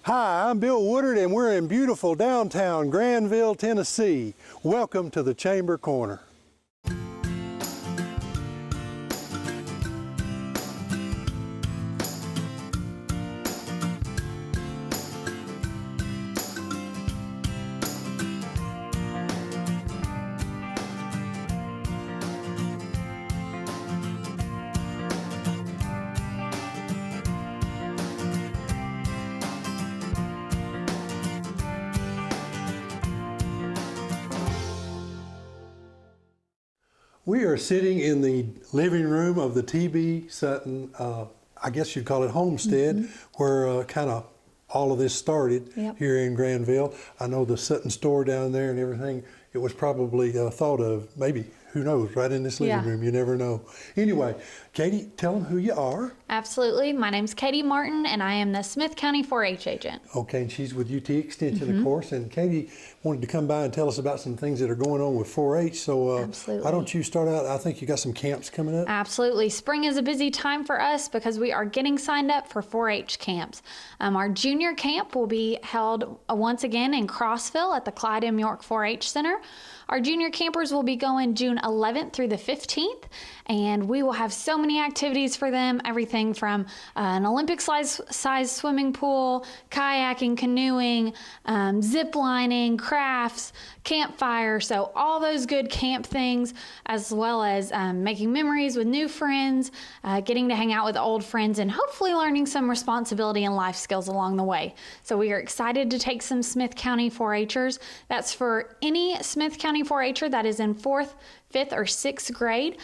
Hi, I'm Bill Woodard and we're in beautiful downtown Granville, Tennessee. Welcome to the Chamber Corner. We are sitting in the living room of the T.B. Sutton, I guess you'd call it homestead, where kind of all of this started here in Granville. I know the Sutton store down there and everything, it was probably thought of, maybe, who knows, right in this living room, you never know. Anyway, Katie, tell them who you are. Absolutely. My name's Katie Martin, and I am the Smith County 4-H agent. Okay, and she's with UT Extension, of course, and Katie wanted to come by and tell us about some things that are going on with 4-H, so why don't you start out? I think you got some camps coming up. Absolutely. Spring is a busy time for us because we are getting signed up for 4-H camps. Our junior camp will be held once again in Crossville at the Clyde M. York 4-H Center. Our junior campers will be going June 11th through the 15th, and we will have so many activities for them, everything from an Olympic-size swimming pool, kayaking, canoeing, zip lining, crafts, campfire, so all those good camp things, as well as making memories with new friends, getting to hang out with old friends, and hopefully learning some responsibility and life skills along the way. So we are excited to take some Smith County 4-Hers. That's for any Smith County 4-Her that is in 4th, 5th, or 6th grade.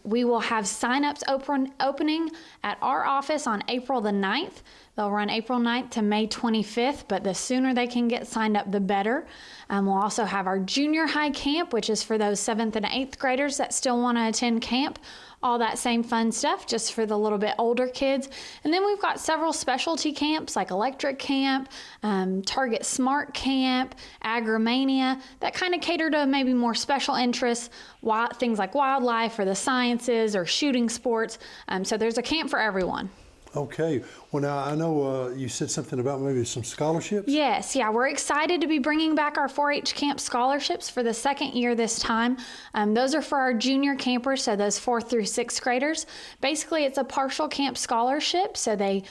We will have sign-ups opening at our office on April the 9th. They'll run April 9th to May 25th, but the sooner they can get signed up, the better. We'll also have our junior high camp, which is for those 7th and 8th graders that still want to attend camp. All that same fun stuff, just for the little bit older kids. And then we've got several specialty camps like Electric Camp, Target Smart Camp, Agrimania, that kind of cater to maybe more special interests, things like wildlife or the sciences or shooting sports. So there's a camp for everyone. Okay. Well, now I know you said something about maybe some scholarships. Yes, we're excited to be bringing back our 4-H camp scholarships for the 2nd year this time. Those are for our junior campers, so those 4th through 6th graders. Basically, it's a partial camp scholarship, so they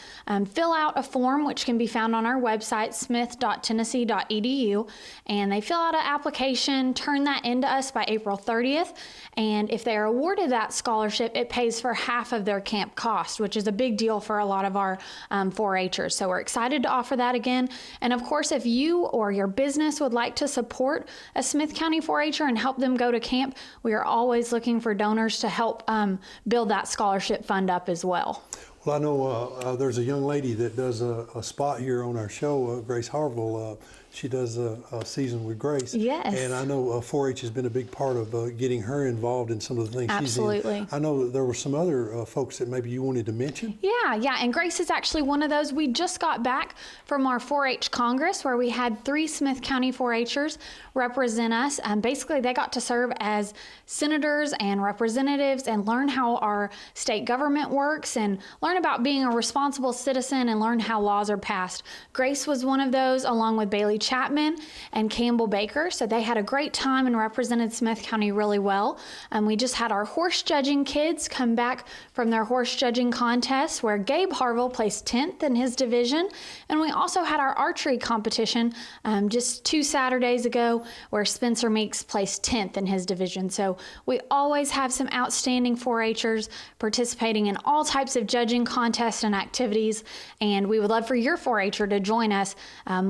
fill out a form which can be found on our website, smith.tennessee.edu, and they fill out an application, turn that into us by April 30th, and if they are awarded that scholarship, it pays for half of their camp cost, which is a big deal for a lot of our 4-Hers. So we're excited to offer that again. And of course, if you or your business would like to support a Smith County 4-Her and help them go to camp, we are always looking for donors to help build that scholarship fund up as well. Well, I know there's a young lady that does a spot here on our show, Grace Harville. She does a season with Grace. Yes. And I know 4-H has been a big part of getting her involved in some of the things she's in. Absolutely. I know that there were some other folks that maybe you wanted to mention. Yeah, and Grace is actually one of those. We just got back from our 4-H Congress where we had 3 Smith County 4-Hers represent us. Basically, they got to serve as senators and representatives and learn how our state government works and learn about being a responsible citizen and learn how laws are passed. Grace was one of those, along with Bailey Chapman and Campbell Baker, so they had a great time and represented Smith County really well. We just had our horse judging kids come back from their horse judging contest where Gabe Harville placed 10th in his division, and we also had our archery competition just 2 Saturdays ago where Spencer Meeks placed 10th in his division. So we always have some outstanding 4-Hers participating in all types of judging contests and activities, and we would love for your 4-Her to join us.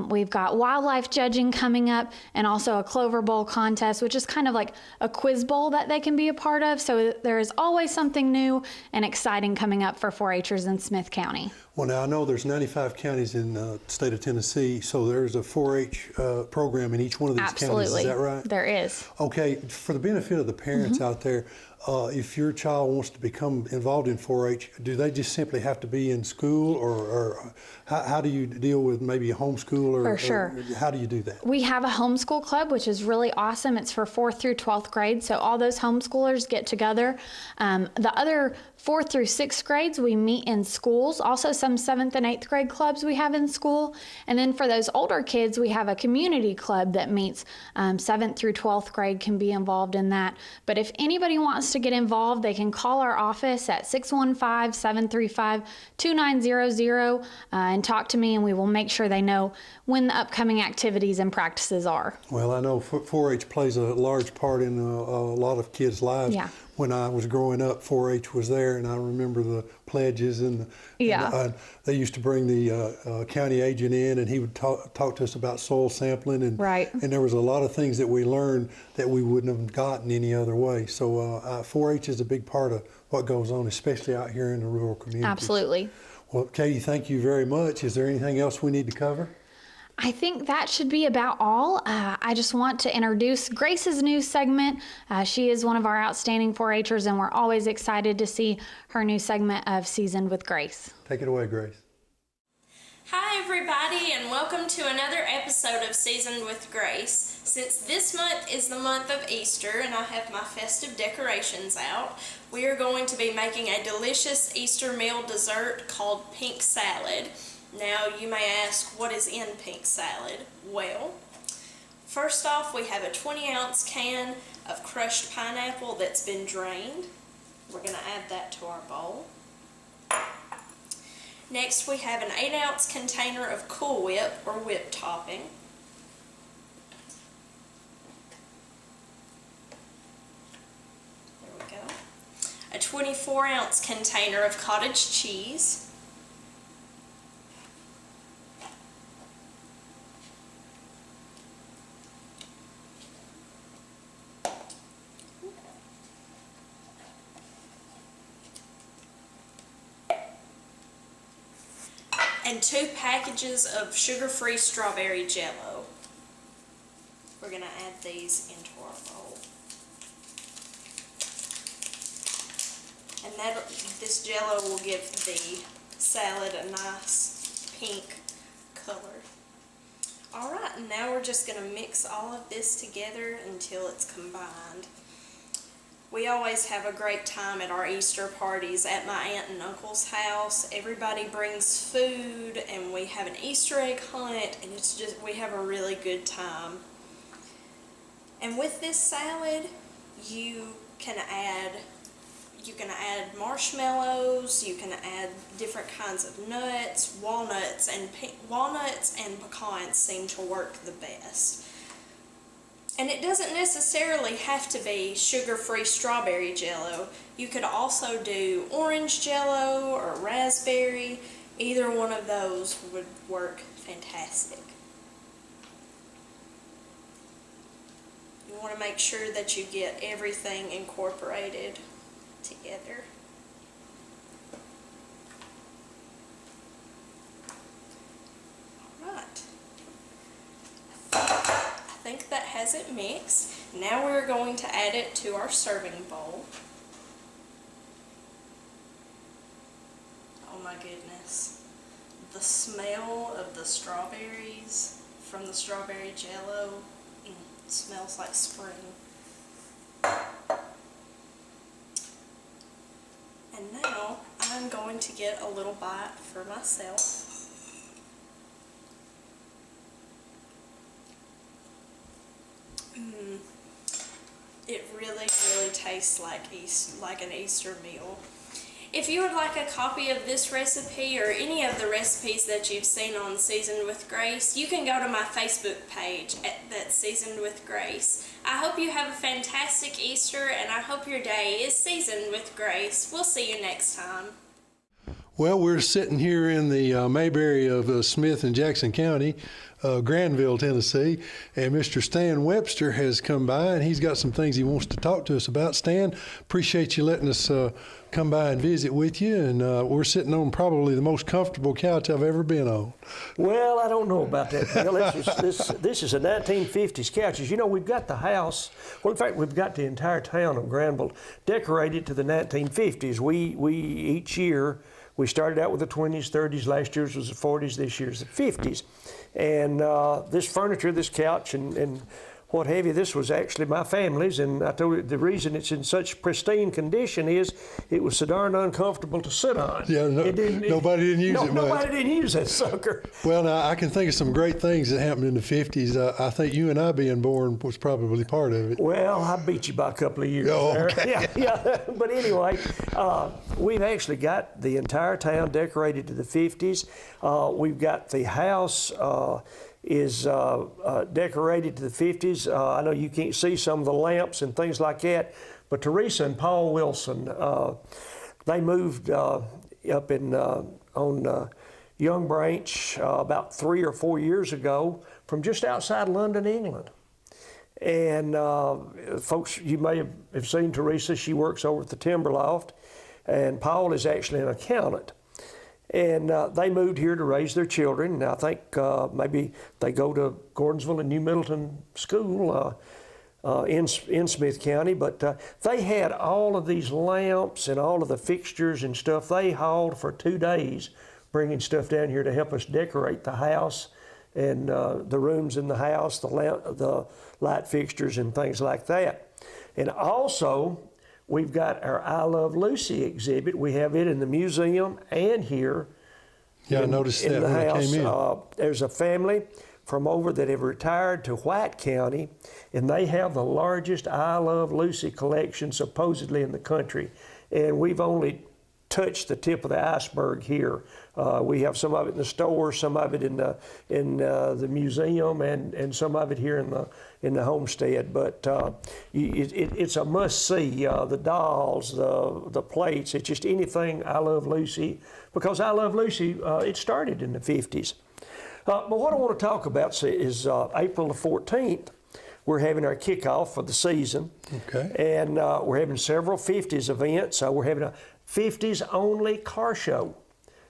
We've got wildlife judging coming up and also a Clover Bowl contest, which is kind of like a quiz bowl that they can be a part of. So there is always something new and exciting coming up for 4-Hers in Smith County. Well, now I know there's 95 counties in the state of Tennessee, so there's a 4-H program in each one of these counties. Is that right? There is. Okay, for the benefit of the parents out there, if your child wants to become involved in 4-H, do they just simply have to be in school, or how do you deal with maybe a homeschool? For sure. Or how do you do that? We have a homeschool club, which is really awesome. It's for 4th through 12th grade, so all those homeschoolers get together. The other 4th through 6th grades, we meet in schools. Also, some some 7th and 8th grade clubs we have in school. And then for those older kids, we have a community club that meets 7th through 12th grade can be involved in that. But if anybody wants to get involved, they can call our office at 615-735-2900 and talk to me, and we will make sure they know when the upcoming activities and practices are. Well, I know 4-H plays a large part in a lot of kids' lives. Yeah. When I was growing up, 4-H was there, and I remember the pledges and they used to bring the county agent in, and he would talk to us about soil sampling, and and there was a lot of things that we learned that we wouldn't have gotten any other way. So 4-H is a big part of what goes on, especially out here in the rural communities. Absolutely. Well, Katie, thank you very much. Is there anything else we need to cover? I think that should be about all. I just want to introduce Grace's new segment. She is one of our outstanding 4-H'ers, and we're always excited to see her new segment of Seasoned with Grace. Take it away, Grace. Hi everybody, and welcome to another episode of Seasoned with Grace. Since this month is the month of Easter and I have my festive decorations out, we are going to be making a delicious Easter meal dessert called pink salad. Now you may ask, what is in pink salad? Well, first off, we have a 20-ounce can of crushed pineapple that's been drained. We're going to add that to our bowl. Next, we have an 8-ounce container of Cool Whip or whip topping. There we go. A 24-ounce container of cottage cheese. And 2 packages of sugar-free strawberry jello. We're going to add these into our bowl. And this jello will give the salad a nice pink color. Alright, and now we're just going to mix all of this together until it's combined. We always have a great time at our Easter parties at my aunt and uncle's house. Everybody brings food and we have an Easter egg hunt, and it's just, we have a really good time. And with this salad, you can add marshmallows, you can add different kinds of nuts, walnuts and pecans seem to work the best. And it doesn't necessarily have to be sugar-free strawberry jello. You could also do orange jello or raspberry. Either one of those would work fantastic. You want to make sure that you get everything incorporated together. Alright. I think that has it mixed. Now we're going to add it to our serving bowl. Oh my goodness. The smell of the strawberries from the strawberry jello smells like spring. And now I'm going to get a little bite for myself. It really tastes like an Easter meal. If you would like a copy of this recipe or any of the recipes that you've seen on Seasoned with Grace, you can go to my Facebook page that's Seasoned with Grace. I hope you have a fantastic Easter, and I hope your day is seasoned with grace. We'll see you next time. Well, we're sitting here in the Mayberry of Smith and Jackson County, Granville, Tennessee, and Mr. Stan Webster has come by, and he's got some things he wants to talk to us about. Stan, appreciate you letting us come by and visit with you, and we're sitting on probably the most comfortable couch I've ever been on. Well, I don't know about that, Bill. This is a 1950s couch. As you know, we've got the house, well, in fact, we've got the entire town of Granville decorated to the 1950s. We each year, we started out with the 20s, 30s, last year's was the 40s, this year's the 50s. And this furniture, this couch, and what have you. This was actually my family's, and I told you the reason it's in such pristine condition is it was so darn uncomfortable to sit on. Yeah, nobody didn't use it much. Nobody didn't use that sucker. Well, now, I can think of some great things that happened in the 50s. I think you and I being born was probably part of it. Well, I beat you by a couple of years Oh, there. okay. Yeah. But anyway, we've actually got the entire town decorated to the 50s. We've got the house is decorated to the 50s. I know you can't see some of the lamps and things like that, but Teresa and Paul Wilson, they moved up in on Young Branch about 3 or 4 years ago from just outside London, England. And folks, you may have seen Teresa. She works over at the Timber Loft, and Paul is actually an accountant. And they moved here to raise their children. And I think maybe they go to Gordonsville and New Middleton School in Smith County. But they had all of these lamps and all of the fixtures and stuff. They hauled for 2 days, bringing stuff down here to help us decorate the house and the rooms in the house, the light fixtures and things like that. And also, we've got our I Love Lucy exhibit. We have it in the museum and here. Yeah, I noticed that when I came in. There's a family from over that have retired to White County, and they have the largest I Love Lucy collection supposedly in the country. And we've only touched the tip of the iceberg here. We have some of it in the store, some of it in the museum, and some of it here in the homestead. But it's a must-see. The dolls, the plates. It's just anything I Love Lucy, because I Love Lucy. It started in the 50s. But what I want to talk about is April the 14th. We're having our kickoff for the season. Okay. And we're having several 50s events. We're having a 50s only car show.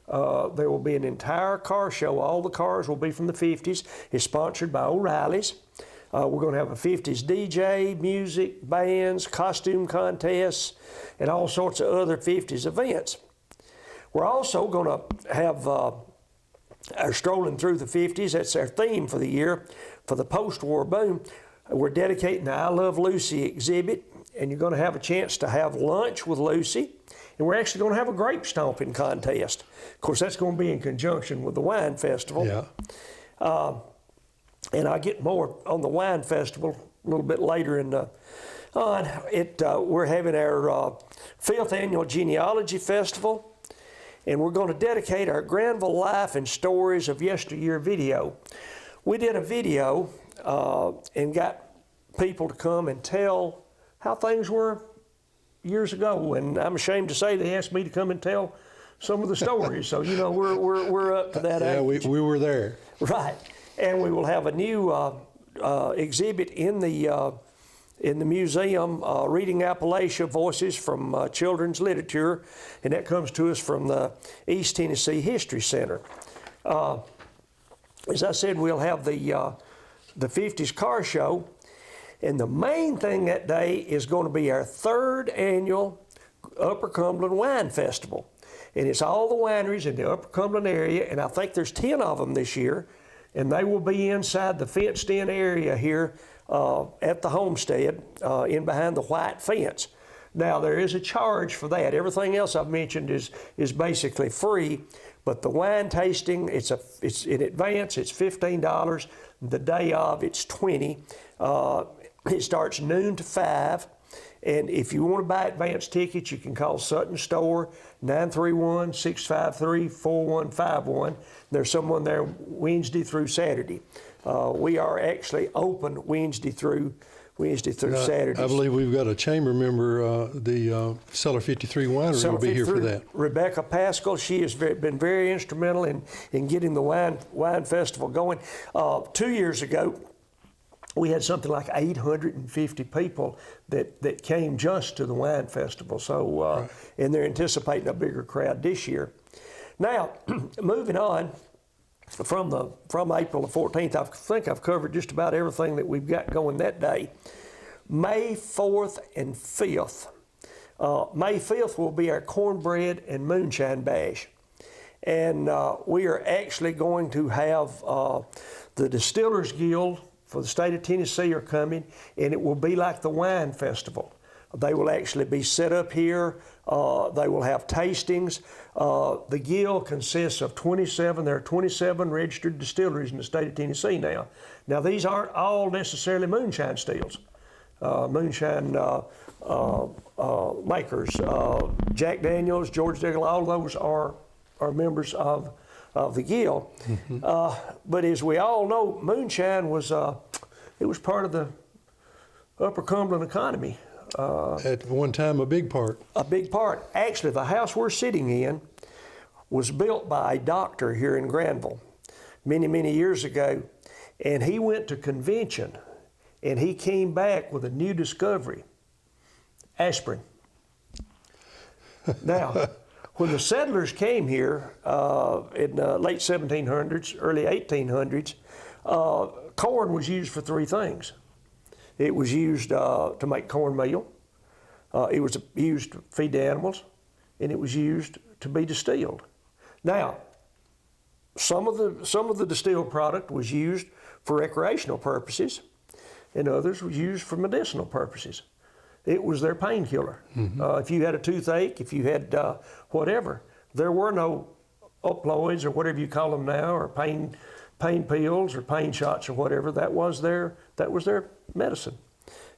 There will be an entire car show. All the cars will be from the 50s. It's sponsored by O'Reilly's. We're going to have a 50s DJ, music, bands, costume contests, and all sorts of other 50s events. We're also going to have our Strolling Through the 50s. That's our theme for the year, for the post-war boom. We're dedicating the I Love Lucy exhibit, and you're going to have a chance to have lunch with Lucy. And we're actually going to have a grape stomping contest. Of course, that's going to be in conjunction with the wine festival. Yeah. And I'll get more on the wine festival a little bit later on. We're having our 5th annual genealogy festival, and we're going to dedicate our Granville Life and Stories of Yesteryear video. We did a video and got people to come and tell how things were years ago, and I'm ashamed to say they asked me to come and tell some of the stories. So, you know, we're up to that age. Yeah, we were there. Right. And we will have a new exhibit in the museum, Reading Appalachia, Voices from Children's Literature, and that comes to us from the East Tennessee History Center. As I said, we'll have the 50s car show, and the main thing that day is going to be our 3rd annual Upper Cumberland Wine Festival. And it's all the wineries in the Upper Cumberland area, and I think there's 10 of them this year, and they will be inside the fenced-in area here at the homestead, in behind the white fence. Now, there is a charge for that. Everything else I've mentioned is basically free, but the wine tasting, it's in advance, it's $15. The day of, it's $20. It starts noon to 5. And if you want to buy advance tickets, you can call Sutton Store, 931-653-4151. There's someone there Wednesday through Saturday. We are actually open Wednesday through Saturday. I believe we've got a chamber member, the Cellar 53 Winery will be here for that. Rebecca Pascal, she has been very instrumental in getting the wine festival going. 2 years ago, we had something like 850 people that came just to the wine festival. So, right. And they're anticipating a bigger crowd this year. Now, moving on from April the 14th, I think I've covered just about everything that we've got going that day. May 4th and 5th. May 5th will be our cornbread and moonshine bash. And we are actually going to have the Distillers Guild for the state of Tennessee are coming, and it will be like the wine festival. They will actually be set up here. They will have tastings. The Guild consists of 27. There are 27 registered distilleries in the state of Tennessee now. Now, these aren't all necessarily moonshine stills. Moonshine makers. Jack Daniels, George Dickel, all those are members of the Guild. But as we all know, moonshine was it was part of the Upper Cumberland economy. At one time, a big part. A big part. Actually, the house we're sitting in was built by a doctor here in Granville many, many years ago, and he went to convention, and he came back with a new discovery, aspirin. Now, when the settlers came here in the late 1700s, early 1800s, corn was used for three things. It was used to make cornmeal, it was used to feed the animals, and it was used to be distilled. Now, some of the distilled product was used for recreational purposes, and others was used for medicinal purposes. It was their painkiller. If you had a toothache, if you had whatever, there were no opioids or whatever you call them now, or pain pills or pain shots or whatever. That was their medicine.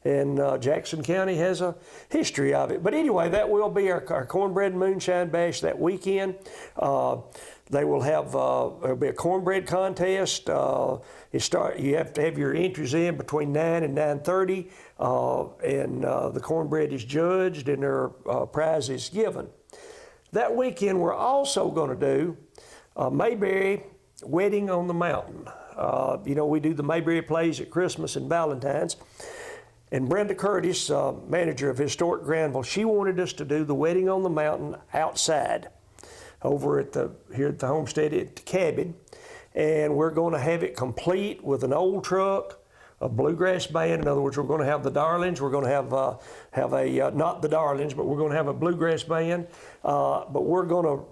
And Jackson County has a history of it. But anyway, that will be our cornbread and moonshine bash that weekend. They will have there'll be a cornbread contest. You have to have your entries in between 9 and 9:30, and the cornbread is judged and their prize is given. That weekend, we're also going to do Mayberry Wedding on the Mountain. You know, we do the Mayberry plays at Christmas and Valentine's. And Brenda Curtis, manager of Historic Granville, she wanted us to do the Wedding on the Mountain outside over here at the homestead at the cabin. And we're going to have it complete with an old truck, a bluegrass band. In other words, we're going to have the Darlings. We're going to have not the Darlings, but we're going to have a bluegrass band. But we're going to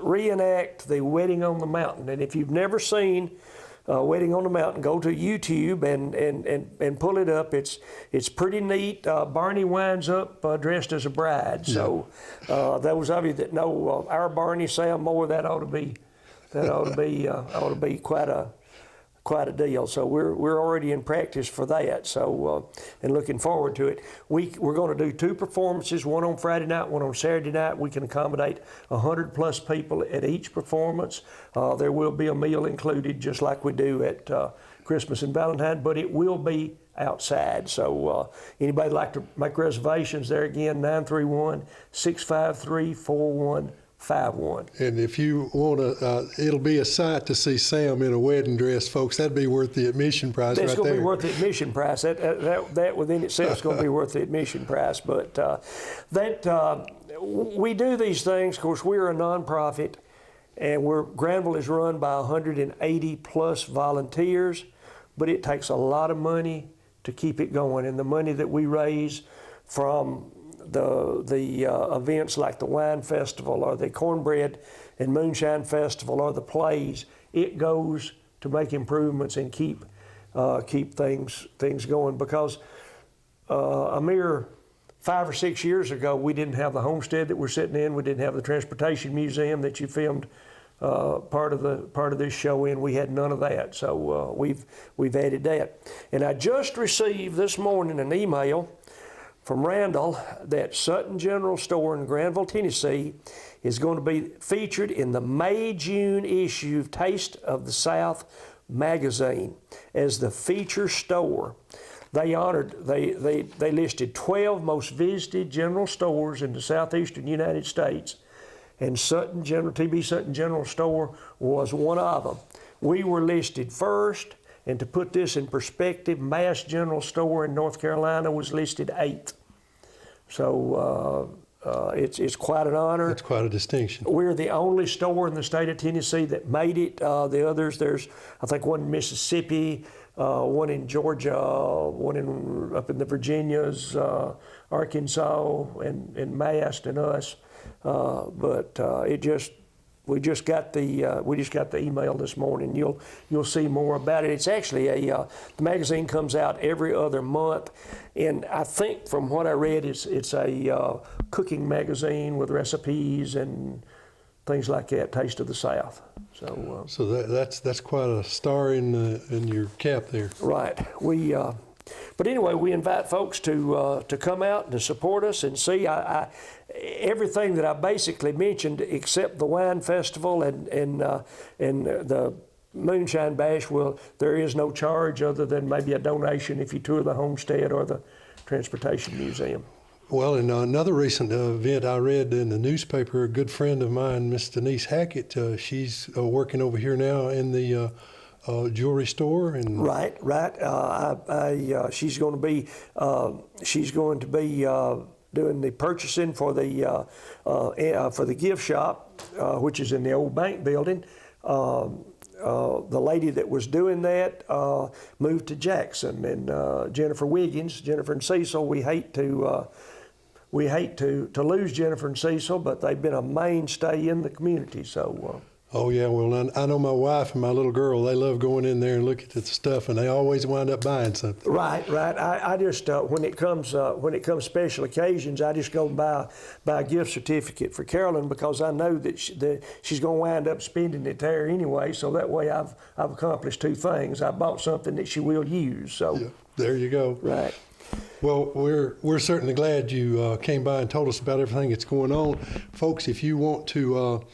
reenact the Wedding on the Mountain. And if you've never seen Wedding on the Mountain, go to YouTube and pull it up. It's pretty neat. Barney winds up dressed as a bride. So those of you that know our Barney, Sam Moore, that ought to be quite a deal. So we're already in practice for that. So and looking forward to it. We're going to do 2 performances, one on Friday night, one on Saturday night. We can accommodate 100+ people at each performance. There will be a meal included, just like we do at Christmas and Valentine, but it will be outside. So anybody like to make reservations, there again, 931-653-4151. And if you want to, it'll be a sight to see Sam in a wedding dress, folks. That'd be worth the admission price. That's right going to there. be worth the admission price. That within itself is going to be worth the admission price. But we do these things. Of course, we're a nonprofit, and Granville is run by 180+ volunteers, but it takes a lot of money to keep it going. And the money that we raise from the events like the wine festival or the cornbread and moonshine festival or the plays, it goes to make improvements and keep things going. Because a mere 5 or 6 years ago, we didn't have the homestead that we're sitting in. We didn't have the transportation museum that you filmed part of this show in. We had none of that. So we've added that. And I just received this morning an email from Randall that Sutton General Store in Granville, Tennessee is going to be featured in the May-June issue of Taste of the South magazine as the feature store. They listed 12 most visited general stores in the southeastern United States, and TB Sutton General Store was one of them. We were listed first. And to put this in perspective, Mass General Store in North Carolina was listed 8th. So it's quite an honor. It's quite a distinction. We're the only store in the state of Tennessee that made it. The others, there's, I think, one in Mississippi, one in Georgia, one up in the Virginias, Arkansas, and Mast and us. But We just got the email this morning. You'll see more about it. It's actually the magazine comes out every other month, and I think from what I read, it's a cooking magazine with recipes and things like that. Taste of the South. So that's quite a star in your cap there. Right. But anyway, we invite folks to come out and to support us and see. Everything that I basically mentioned, except the wine festival and the Moonshine Bash, there is no charge other than maybe a donation if you tour the homestead or the Transportation Museum. Well, in another recent event I read in the newspaper, a good friend of mine, Miss Denise Hackett, she's working over here now in the jewelry store. And right. She's going to be doing the purchasing for the gift shop, which is in the old bank building. The lady that was doing that moved to Jackson, and Jennifer and Cecil. We hate to lose Jennifer and Cecil, but they've been a mainstay in the community. So. Oh yeah, well I know my wife and my little girl. They love going in there and looking at the stuff, and they always wind up buying something. Right. I just when it comes special occasions, I just go buy a gift certificate for Carolyn, because I know that she's going to wind up spending it there anyway. So that way I've accomplished two things. I bought something that she will use. So yeah, there you go. Right. Well, we're certainly glad you came by and told us about everything that's going on, folks. If you want to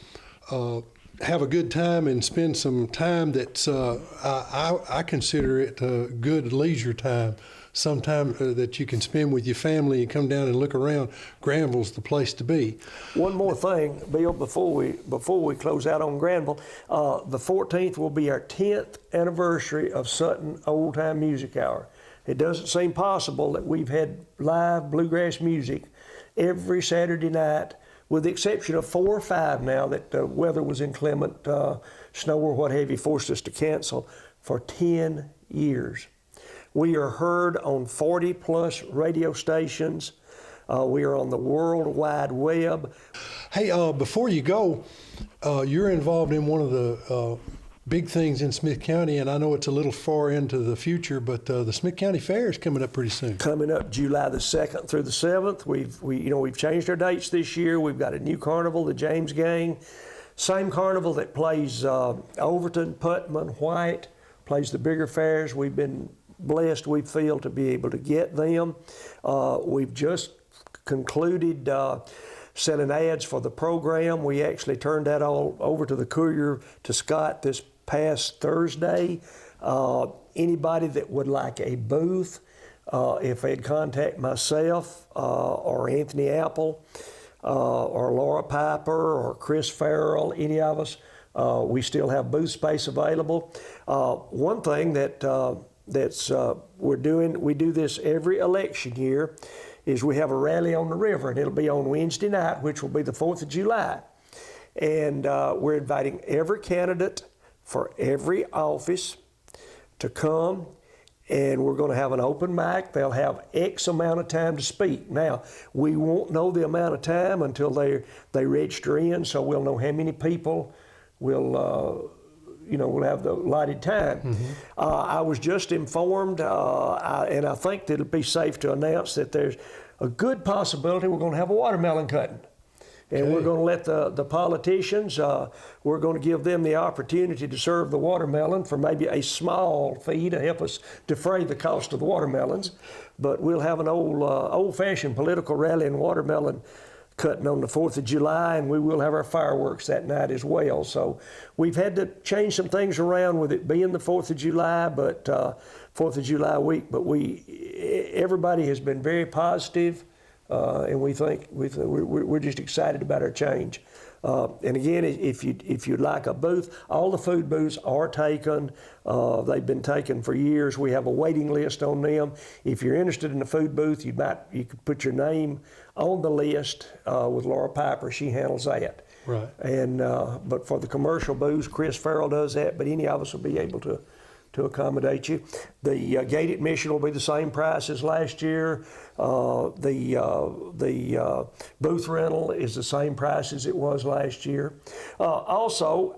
have a good time and spend some time that's, I consider it a good leisure time, some time that you can spend with your family and come down and look around, Granville's the place to be. One more thing, Bill, before we close out on Granville, the 14th will be our 10th anniversary of Sutton Old Time Music Hour. It doesn't seem possible that we've had live bluegrass music every Saturday night, with the exception of 4 or 5 now that the weather was inclement, snow or what have you, forced us to cancel, for 10 years. We are heard on 40+ radio stations. We are on the World Wide Web. Hey, before you go, you're involved in one of the big things in Smith County, and I know it's a little far into the future, but the Smith County Fair is coming up pretty soon. Coming up July the 2nd through the 7th. We've changed our dates this year. We've got a new carnival, the James Gang. Same carnival that plays Overton, Putman, White, plays the bigger fairs. We've been blessed, we feel, to be able to get them. We've just concluded selling ads for the program. We actually turned that all over to the Courier to Scott this past Thursday. Anybody that would like a booth, if they'd contact myself or Anthony Apple or Laura Piper or Chris Farrell, any of us, we still have booth space available. One thing that's we're doing, we do this every election year, is we have a rally on the river, and it'll be on Wednesday night, which will be the 4th of July. And we're inviting every candidate for every office to come, and we're going to have an open mic. They'll have X amount of time to speak. Now, we won't know the amount of time until they register in, so we'll know how many people will we'll have the allotted time. Mm-hmm. I was just informed, and I think that it'll be safe to announce that there's a good possibility we're going to have a watermelon cutting. And we're going to let the politicians, we're going to give them the opportunity to serve the watermelon for maybe a small fee to help us defray the cost of the watermelons. But we'll have an old-fashioned political rally and watermelon cutting on the 4th of July, and we will have our fireworks that night as well. So we've had to change some things around with it being the 4th of July, but 4th of July week. But everybody has been very positive. And we're just excited about our change. And again, if you'd like a booth, all the food booths are taken. They've been taken for years. We have a waiting list on them. If you're interested in a food booth, you could put your name on the list with Laura Piper. She handles that. Right. And but for the commercial booths, Chris Farrell does that. But any of us will be able to to accommodate you. The gate admission will be the same price as last year. The booth rental is the same price as it was last year. Also,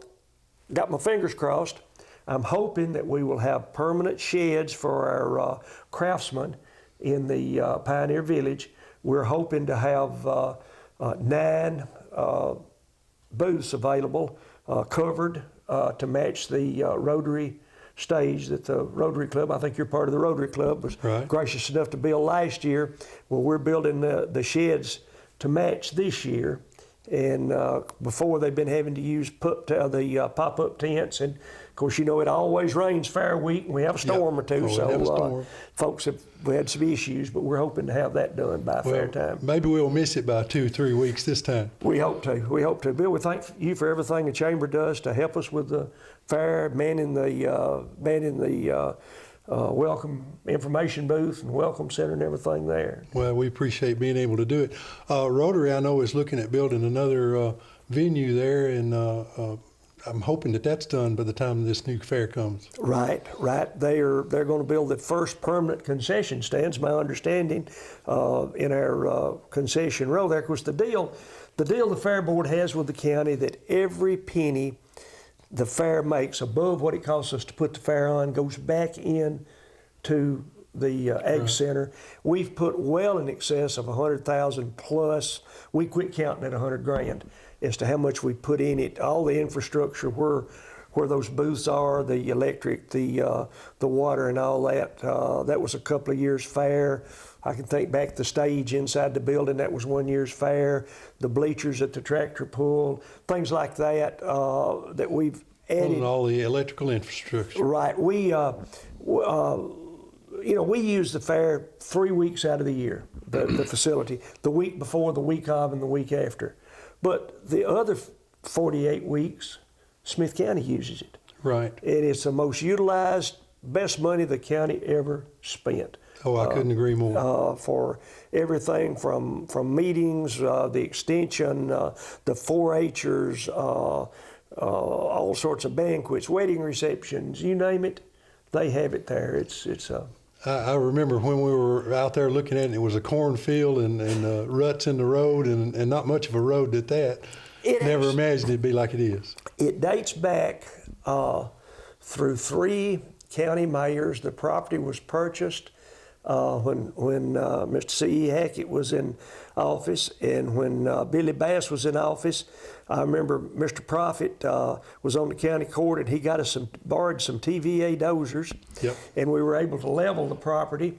got my fingers crossed, I'm hoping that we will have permanent sheds for our craftsmen in the Pioneer Village. We're hoping to have 9 booths available, covered to match the Rotary stage that the Rotary Club, I think you're part of the Rotary Club, was gracious enough to build last year. Well, we're building the sheds to match this year. And before, they've been having to use the pop-up tents, and of course, you know, it always rains Fair Week, and we have a storm or two, so folks we had some issues, but we're hoping to have that done by fair time. Maybe we'll miss it by 2 or 3 weeks this time. We hope to. We hope to. Bill, we thank you for everything the Chamber does to help us with the fair, manning the welcome information booth and welcome center and everything there. Well, we appreciate being able to do it. Rotary, I know, is looking at building another venue there, and I'm hoping that that's done by the time this new fair comes. Right. They're going to build the first permanent concession stands, my understanding, in our concession row there. Of course, the deal the Fair Board has with the county that every penny the fair makes above what it costs us to put the fair on goes back in to the Ag Center. We've put well in excess of 100,000 plus. We quit counting at 100 grand as to how much we put in it. All the infrastructure where those booths are, the electric, the water, and all that. That was a couple of years' fair. I can think back the stage inside the building, that was 1 year's fair. The bleachers at the tractor pull, things like that that we've added. And all the electrical infrastructure. Right. We use the fair 3 weeks out of the year, the facility, the week before, the week of, and the week after. But the other 48 weeks, Smith County uses it. Right. And it's the most utilized, best money the county ever spent. Oh, I couldn't agree more. For everything from meetings, the extension, the 4-H'ers, all sorts of banquets, wedding receptions, you name it, they have it there. I remember when we were out there looking at it, it was a cornfield and ruts in the road, and not much of a road at that. Never imagined it'd be like it is. It dates back through 3 county mayors. The property was purchased when Mr. C.E. Hackett was in office, and when Billy Bass was in office. I remember Mr. Profit was on the county court, and he got us borrowed some TVA dozers, and we were able to level the property.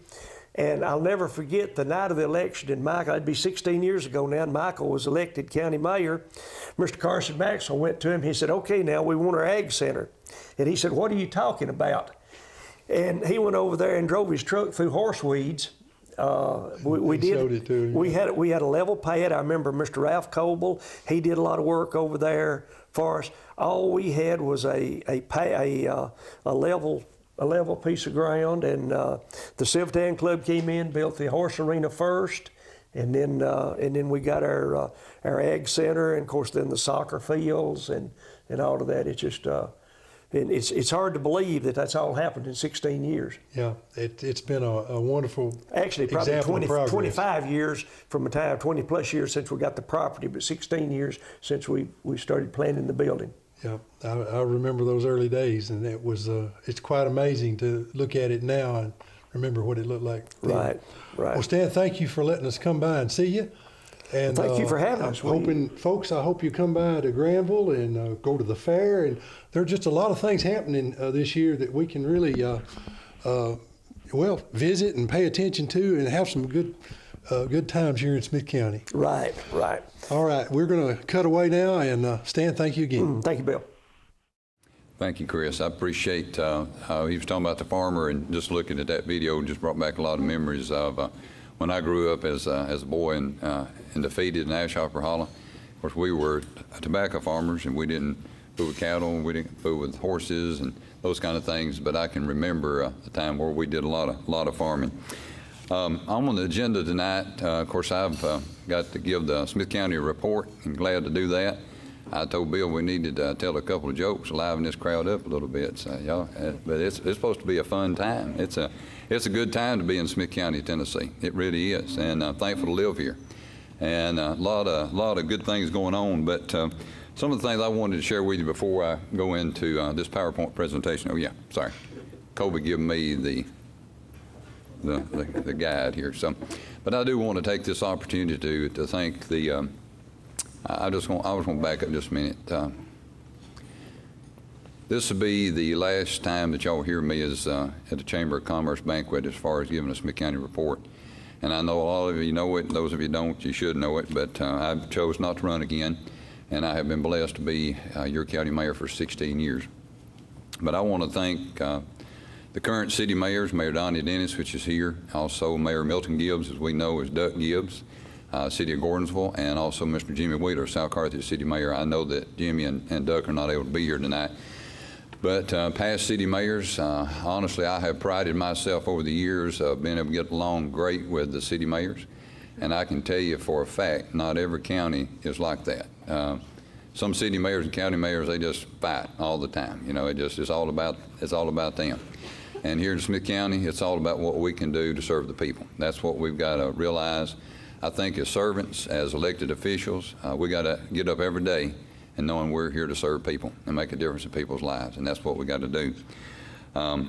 And I'll never forget the night of the election in Michael. It'd be 16 years ago now, and Michael was elected county mayor. Mr. Carson Maxwell went to him. He said, "Okay, now we want our Ag Center." And he said, "What are you talking about?" And he went over there and drove his truck through horseweeds. We had a level pad. I remember Mr. Ralph Coble. He did a lot of work over there for us. All we had was a level piece of ground, and the Silvertown Club came in, built the horse arena first, and then we got our Ag Center, and of course then the soccer fields and all of that. It's just it's hard to believe that that's all happened in 16 years. Yeah, it's been a wonderful actually probably 25 years from the time, 20 plus years since we got the property, but 16 years since we started planning the building. Yeah, I remember those early days, and it was it's quite amazing to look at it now and remember what it looked like then. Right. Well, Stan, thank you for letting us come by and see you. And thank you for having us. Folks, I hope you come by to Granville and go to the fair. And there are just a lot of things happening this year that we can really, visit and pay attention to and have some good times here in Smith County. Right. All right, we're going to cut away now, and Stan, thank you again. Thank you, Bill. Thank you, Chris. I appreciate how he was talking about the farmer, and just looking at that video just brought back a lot of memories of when I grew up as a boy in defeated in Ashhopper Hollow. Of course, we were tobacco farmers, and we didn't fool with cattle, and we didn't fool with horses and those kind of things. But I can remember a time where we did a lot of farming. I'm on the agenda tonight. Of course, I've got to give the Smith County report. I'm glad to do that. I told Bill we needed to tell a couple of jokes, liven this crowd up a little bit. So, y'all, but it's supposed to be a fun time. It's a good time to be in Smith County, Tennessee. It really is, and I'm thankful to live here. And a lot of good things going on. But some of the things I wanted to share with you before I go into this PowerPoint presentation. Oh yeah, sorry, Kobe giving me the guide here. So, but I do want to take this opportunity to thank the. I just want to back up just a minute. This will be the last time that y'all hear me as at the Chamber of Commerce banquet as far as giving a Smith County report. And I know all of you know it. Those of you don't, you should know it. But I chose not to run again, and I have been blessed to be your county mayor for 16 years. But I want to thank the current city mayors, Mayor Donnie Dennis, which is here, also Mayor Milton Gibbs, as we know, is Duck Gibbs. City of Gordonsville, and also Mr. Jimmy Wheeler, South Carthage City Mayor. I know that Jimmy and Duck are not able to be here tonight. But past city mayors, honestly, I have prided myself over the years of being able to get along great with the city mayors. And I can tell you for a fact, not every county is like that. Some city mayors and county mayors, they just fight all the time. You know, it's all about them. And here in Smith County, it's all about what we can do to serve the people. That's what we've got to realize. I think as servants, as elected officials, we got to get up every day and knowing we're here to serve people and make a difference in people's lives, and that's what we got to do. I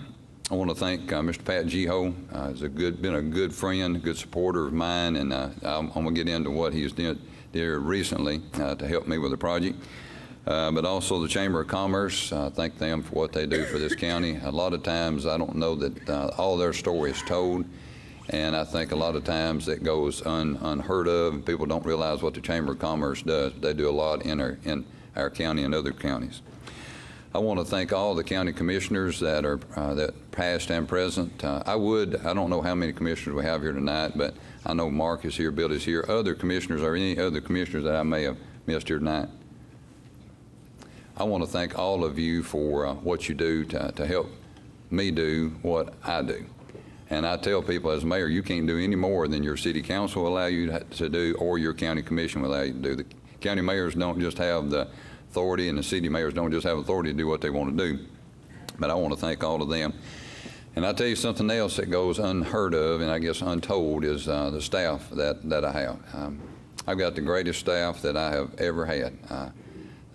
want to thank Mr. Pat Geho. He's been a good friend, a good supporter of mine, and I'm going to get into what he's did recently to help me with the project. But also the Chamber of Commerce, thank them for what they do for this county. A lot of times I don't know that all their story is told. And I think a lot of times it goes unheard of. People don't realize what the Chamber of Commerce does. They do a lot in our county and other counties. I want to thank all the county commissioners that are that past and present. I don't know how many commissioners we have here tonight, but I know Mark is here, Bill is here. Other commissioners, or any other commissioners that I may have missed here tonight? I want to thank all of you for what you do to help me do what I do. And I tell people as mayor, you can't do any more than your city council will allow you to do or your county commission will allow you to do. The county mayors don't just have the authority, and the city mayors don't just have authority to do what they want to do. But I want to thank all of them. And I'll tell you something else that goes unheard of and I guess untold is the staff that I have. I've got the greatest staff that I have ever had.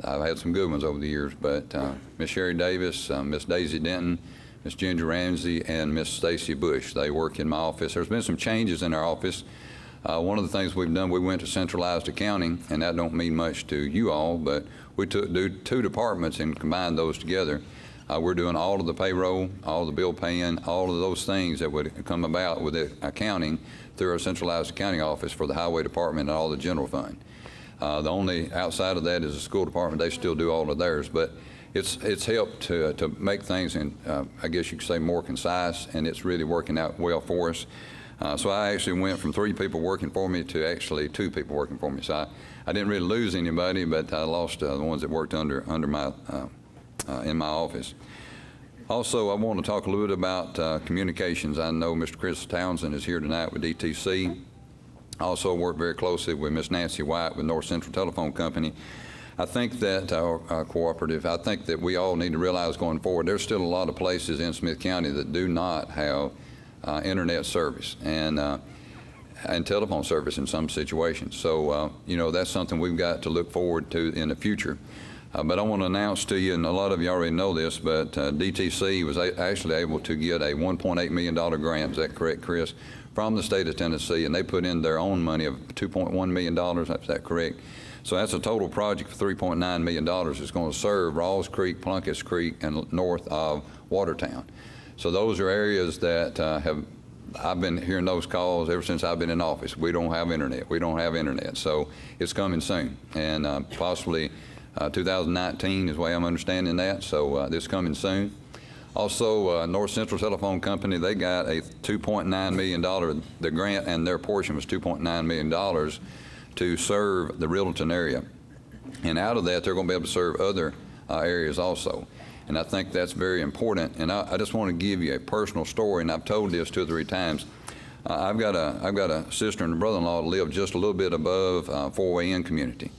I've had some good ones over the years, but Miss Sherry Davis, Miss Daisy Denton, Miss Ginger Ramsey, and Miss Stacy Bush. They work in my office. There's been some changes in our office. One of the things we've done, we went to centralized accounting, and that don't mean much to you all, but we took two departments and combined those together. We're doing all of the payroll, all of the bill paying, all of those things that would come about with the accounting through our centralized accounting office for the highway department and all the general fund. The only outside of that is the school department. They still do all of theirs, but it's helped to make things, I guess you could say, more concise, and it's really working out well for us. So I actually went from 3 people working for me to actually 2 people working for me. So I didn't really lose anybody, but I lost the ones that worked under my in my office. Also, I want to talk a little bit about communications. I know Mr. Chris Townsend is here tonight with DTC. I also work very closely with Miss Nancy White with North Central Telephone Company. I think that our cooperative, I think that we all need to realize going forward, there's still a lot of places in Smith County that do not have internet service and telephone service in some situations. So, you know, that's something we've got to look forward to in the future. But I want to announce to you, and a lot of you already know this, but DTC was actually able to get a $1.8 million grant, is that correct, Chris, from the state of Tennessee, and they put in their own money of $2.1 million, is that correct? So that's a total project for $3.9 million. It's going to serve Rawls Creek, Plunkett's Creek, and north of Watertown. So those are areas that I've been hearing those calls ever since I've been in office. We don't have internet. We don't have internet. So it's coming soon, and possibly 2019 is the way I'm understanding that. So this coming soon. Also, North Central Telephone Company, they got a $2.9 million, the grant and their portion was $2.9 million to serve the Riddleton area. And out of that, they're going to be able to serve other areas also. And I think that's very important. And I just want to give you a personal story, and I've told this 2 or 3 times. I've got a sister and a brother-in-law that live just a little bit above 4-way in community.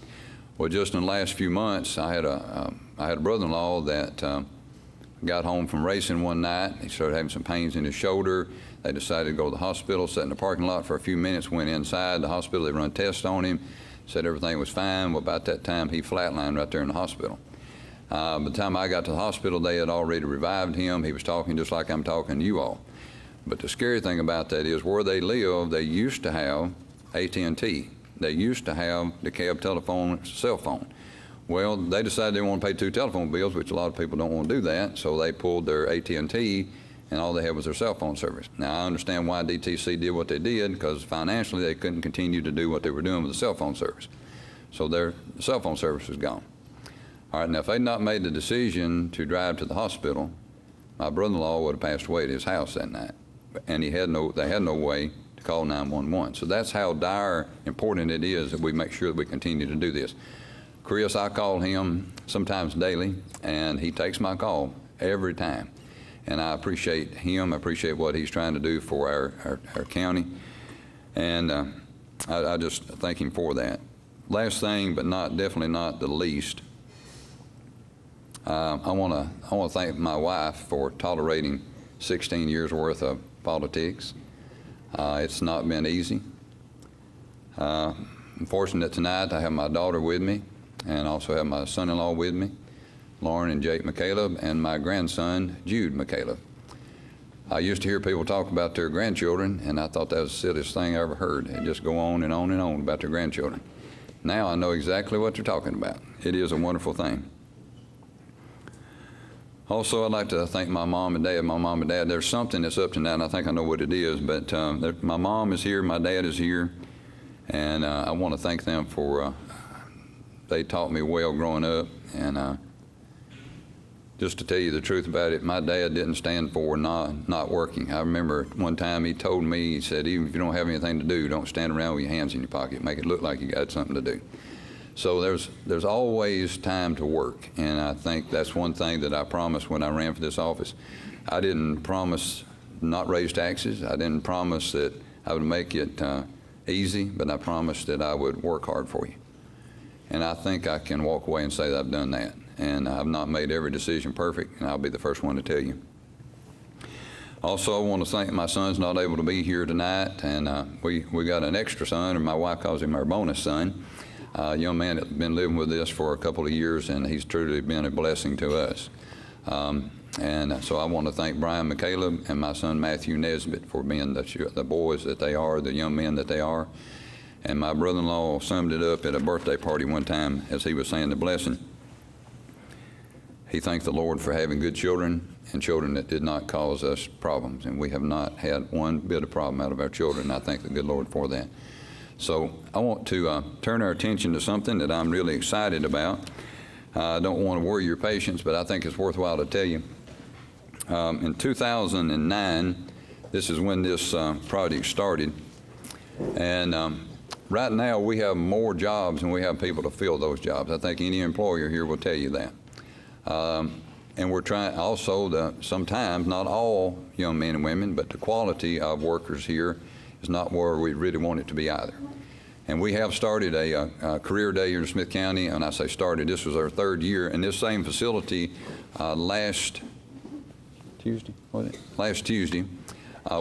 Well, just in the last few months, I had a brother-in-law that got home from racing one night. He started having some pains in his shoulder. They decided to go to the hospital, sat in the parking lot for a few minutes, went inside the hospital. They run tests on him, said everything was fine. Well, about that time, he flatlined right there in the hospital. By the time I got to the hospital, they had already revived him. He was talking just like I'm talking to you all. But the scary thing about that is where they live, they used to have AT&T. They used to have the cab telephone, cell phone. Well, they decided they want to pay 2 telephone bills, which a lot of people don't want to do that, so they pulled their AT&T, and all they had was their cell phone service. Now, I understand why DTC did what they did, because financially they couldn't continue to do what they were doing with the cell phone service. So their cell phone service was gone. All right, now if they'd not made the decision to drive to the hospital, my brother-in-law would have passed away at his house that night, and they had no way to call 911. So that's how dire important it is that we make sure that we continue to do this. Chris, I call him sometimes daily, and he takes my call every time. And I appreciate him. I appreciate what he's trying to do for our county. And I just thank him for that. Last thing, but definitely not the least, I want to thank my wife for tolerating 16 years worth of politics. It's not been easy. I'm fortunate tonight I have my daughter with me, and also have my son-in-law with me, Lauren and Jake McCaleb, and my grandson, Jude McCaleb. I used to hear people talk about their grandchildren, and I thought that was the silliest thing I ever heard. They just go on and on and on about their grandchildren. Now I know exactly what they're talking about. It is a wonderful thing. Also, I'd like to thank my mom and dad. My mom and dad, there's something that's up tonight, and I think I know what it is, but my mom is here, my dad is here, and I want to thank them for, they taught me well growing up, and just to tell you the truth about it, my dad didn't stand for not working. I remember one time he told me, he said, even if you don't have anything to do, don't stand around with your hands in your pocket. Make it look like you got something to do. So there's always time to work, and I think that's one thing that I promised when I ran for this office. I didn't promise not raise taxes. I didn't promise that I would make it easy, but I promised that I would work hard for you. And I think I can walk away and say that I've done that. And I've not made every decision perfect, and I'll be the first one to tell you. Also, I want to thank my son's not able to be here tonight, and we got an extra son, or my wife calls him our bonus son. A young man that's been living with us for a couple of years, and he's truly been a blessing to us. And so I want to thank Brian McCaleb and my son Matthew NESBITT for being the boys that they are, the young men that they are. And my brother-in-law summed it up at a birthday party one time as he was saying the blessing. He thanked the Lord for having good children and children that did not cause us problems. And we have not had one bit of problem out of our children. I thank the good Lord for that. So I want to turn our attention to something that I'm really excited about. I don't want to worry your patience, but I think it's worthwhile to tell you. In 2009, this is when this project started. And right now we have more jobs than we have people to fill those jobs. I think any employer here will tell you that. And we're trying also sometimes, not all young men and women, but the quality of workers here is not where we really want it to be either. And we have started a career day here in Smith County, and I say started, this was our 3rd year. In this same facility last Tuesday,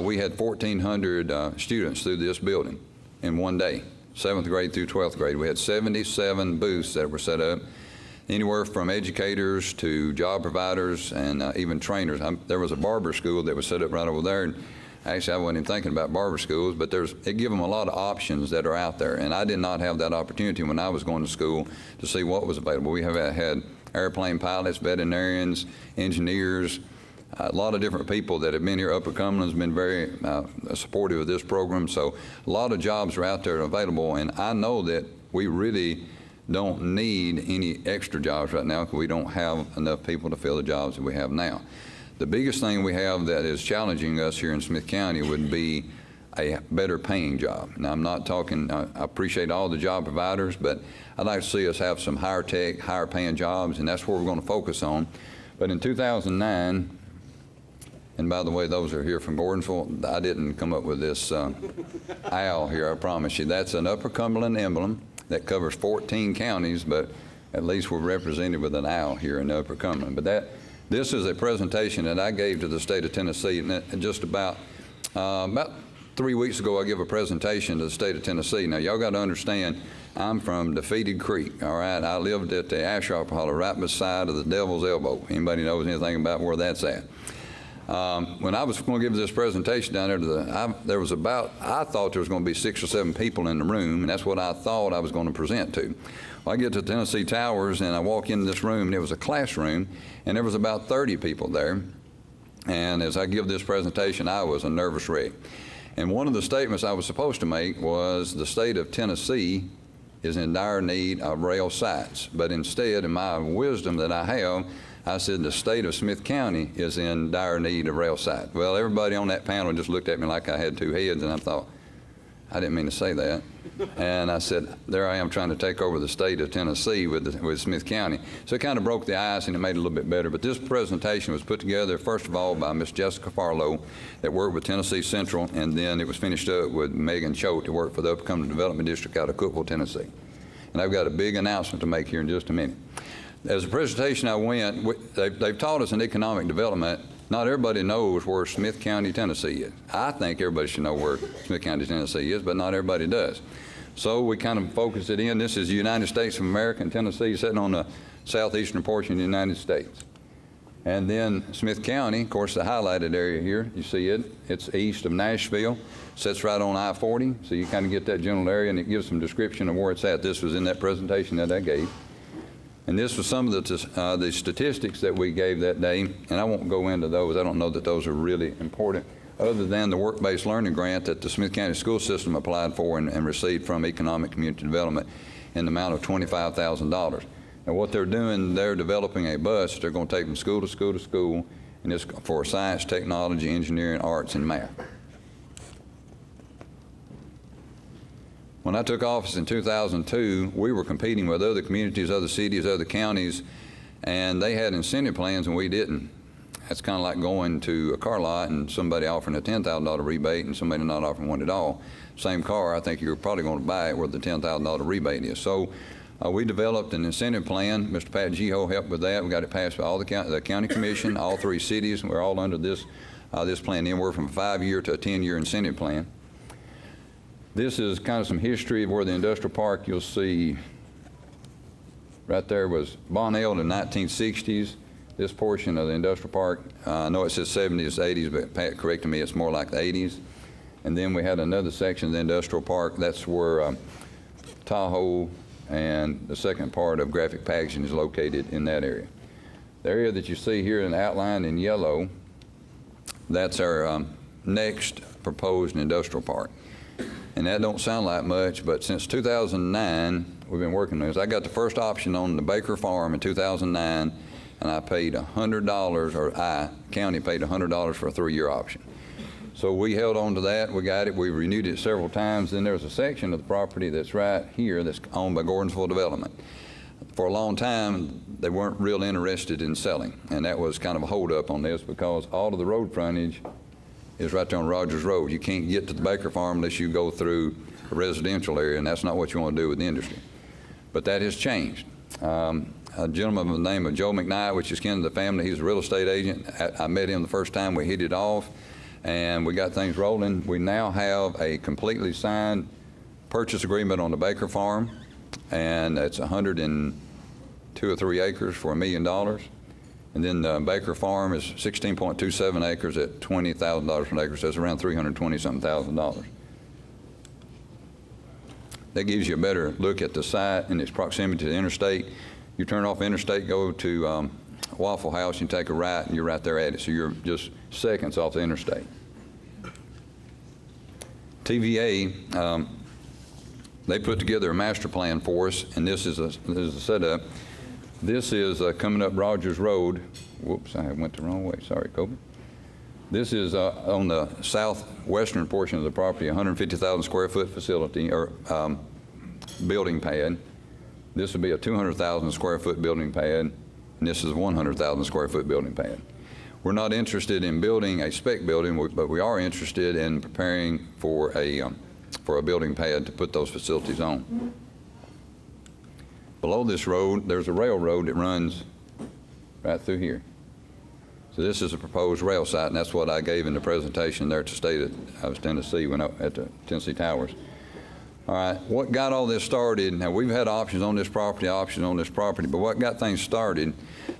we had 1,400 students through this building in one day, 7th grade through 12th grade. We had 77 booths that were set up, anywhere from educators to job providers and even trainers. There was a barber school that was set up right over there. And actually, I wasn't even thinking about barber schools, but they give them a lot of options that are out there. And I did not have that opportunity when I was going to school to see what was available. We have had airplane pilots, veterinarians, engineers, a lot of different people that have been here. Upper Cumberland's been very supportive of this program. So a lot of jobs are out there available. And I know that we really don't need any extra jobs right now because we don't have enough people to fill the jobs that we have now. The biggest thing we have that is challenging us here in Smith County would be a better paying job. Now, I'm not talking, I appreciate all the job providers, but I'd like to see us have some higher tech, higher paying jobs, and that's what we're going to focus on. But in 2009, and by the way, those are here from Gordonsville, I didn't come up with this owl here, I promise you. That's an Upper Cumberland emblem. that covers 14 counties, but at least we're represented with an owl here in Upper Cumberland. But this is a presentation that I gave to the state of Tennessee, and just about 3 weeks ago I gave a presentation to the state of Tennessee. Now y'all got to understand, I'm from Defeated Creek, all right? I lived at the Ashrop Hollow right beside of the Devil's Elbow. Anybody knows anything about where that's at? When I was going to give this presentation down there, there was about, I thought there was going to be 6 or 7 people in the room, and that's what I thought I was going to present to. Well, I get to Tennessee Towers, and I walk into this room, and it was a classroom, and there was about 30 people there. And as I give this presentation, I was a nervous wreck. And one of the statements I was supposed to make was the state of Tennessee is in dire need of rail sites. But instead, in my wisdom that I have, I said the state of Smith County is in dire need of rail sites. Well, everybody on that panel just looked at me like I had 2 heads, and I thought, I didn't mean to say that. And I said, there I am trying to take over the state of Tennessee with Smith County. So it kind of broke the ice, and it made it a little bit better. But this presentation was put together, first of all, by Miss Jessica Farlow that worked with Tennessee Central, and then it was finished up with Megan Choate that worked for the Upper Cumberland Development District out of Cookeville, Tennessee. And I've got a big announcement to make here in just a minute. As a presentation I went, they've taught us in economic development, not everybody knows where Smith County, Tennessee is. I think everybody should know where Smith County, Tennessee is, but not everybody does. So we kind of focused it in. This is the United States of America, and Tennessee sitting on the southeastern portion of the United States. And then Smith County, of course, the highlighted area here, you see it, it's east of Nashville, sits right on I-40, so you kind of get that general area, and it gives some description of where it's at. This was in that presentation that I gave. And this was some of the statistics that we gave that day, and I won't go into those. I don't know that those are really important, other than the work-based learning grant that the Smith County school system applied for and received from Economic Community Development in the amount of $25,000. Now what they're doing, they're developing a bus. They're going to take from school to school to school, and it's for science, technology, engineering, arts, and math. When I took office in 2002, we were competing with other communities, other cities, other counties, and they had incentive plans and we didn't. That's kind of like going to a car lot and somebody offering a $10,000 rebate and somebody not offering one at all. Same car, I think you're probably going to buy it where the $10,000 rebate is. So we developed an incentive plan. Mr. Pat Geho helped with that. We got it passed by all the county commission, all 3 cities. We're all under this plan anywhere from a 5-year to a 10-year incentive plan. This is kind of some history of where the industrial park, you'll see right there was Bonnell in the 1960s. This portion of the industrial park, I know it says 70s, 80s, but Pat corrected me, it's more like the 80s. And then we had another section of the industrial park. That's where Tahoe and the second part of graphic packaging is located in that area. The area that you see here in outlined in yellow, that's our next proposed industrial park. And that don't sound like much, but since 2009, we've been working on this. I got the first option on the Baker Farm in 2009, and I paid $100, or county paid $100 for a 3-year option. So we held on to that, we got it, we renewed it several times. Then there's a section of the property that's right here that's owned by Gordonsville Development. For a long time, they weren't real interested in selling, and that was kind of a holdup on this because all of the road frontage is right there on Rogers Road. You can't get to the Baker Farm unless you go through a residential area, and that's not what you want to do with the industry. But that has changed. A gentleman by the name of Joe McKnight, which is kin to the family, he's a real estate agent. I met him the first time, we hit it off, and we got things rolling. We now have a completely signed purchase agreement on the Baker Farm, and it's 102 or 3 acres for $1 million. And then the Baker Farm is 16.27 acres at $20,000 per acre, so that's around $320-something thousand. That gives you a better look at the site and its proximity to the interstate. You turn off interstate, go to Waffle House, you take a right, and you're right there at it. So you're just seconds off the interstate. TVA, they put together a master plan for us, and this is a setup. This is coming up Rogers Road. Whoops, I went the wrong way. Sorry, Kobe. This is on the southwestern portion of the property, 150,000 square foot facility or building pad. This would be a 200,000 square foot building pad, and this is a 100,000 square foot building pad. We're not interested in building a spec building, but we are interested in preparing for a building pad to put those facilities on. Below this road, there's a railroad that runs right through here. So this is a proposed rail site, and that's what I gave in the presentation there at the state of Tennessee when at the Tennessee Towers. All right, what got all this started, now we've had options on this property, but what got things started,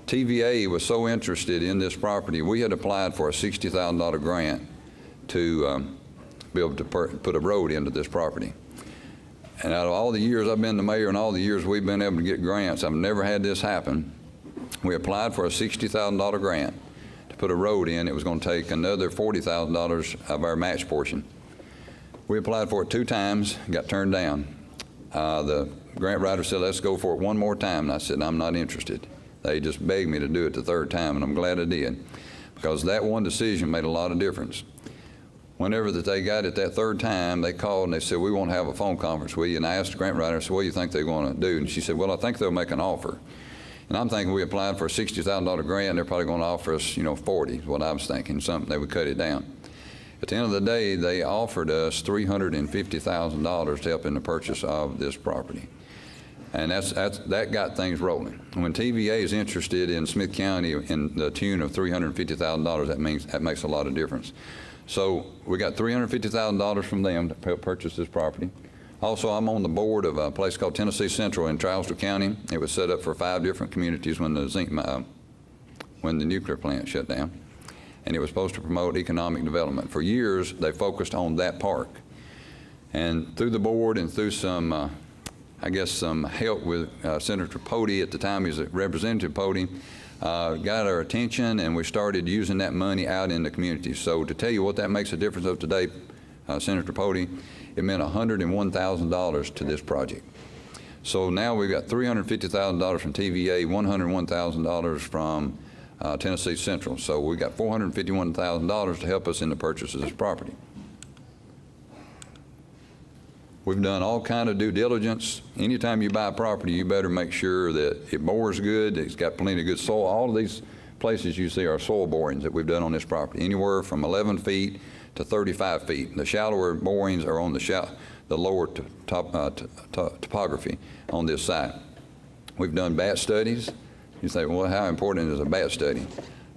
TVA was so interested in this property, we had applied for a $60,000 grant to be able to put a road into this property. And out of all the years I've been the mayor and all the years we've been able to get grants, I've never had this happen. We applied for a $60,000 grant to put a road in. It was going to take another $40,000 of our match portion. We applied for it 2 times, got turned down. The grant writer said, let's go for it one more time. And I said, I'm not interested. They just begged me to do it the 3rd time, and I'm glad I did, because that one decision made a lot of difference. Whenever that they got it that 3rd time, they called and they said, we want to have a phone conference with you. And I asked the grant writer, I said, what do you think they're going to do? And she said, well, I think they'll make an offer. And I'm thinking we applied for a $60,000 grant, and they're probably going to offer us, 40 is what I was thinking, something they would cut it down. At the end of the day, they offered us $350,000 to help in the purchase of this property. And that got things rolling. When TVA is interested in Smith County in the tune of $350,000, that makes a lot of difference. So we got $350,000 from them to purchase this property. Also, I'm on the board of a place called Tennessee Central in Charleston County. It was set up for 5 different communities when the nuclear plant shut down. And it was supposed to promote economic development. For years, they focused on that park. And through the board and through some, some help with Senator Pody, at the time he was Representative Pody, got our attention, and we started using that money out in the community. So to tell you what that makes a difference of today, Senator Pody, it meant $101,000 to this project. So now we've got $350,000 from TVA, $101,000 from Tennessee Central. So we got $451,000 to help us in the purchase of this property. We've done all kind of due diligence. Anytime you buy a property, you better make sure that it bores good, it's got plenty of good soil. All of these places you see are soil borings that we've done on this property, anywhere from 11 feet to 35 feet. The shallower borings are on the lower topography on this site. We've done bat studies. You say, well, how important is a bat study?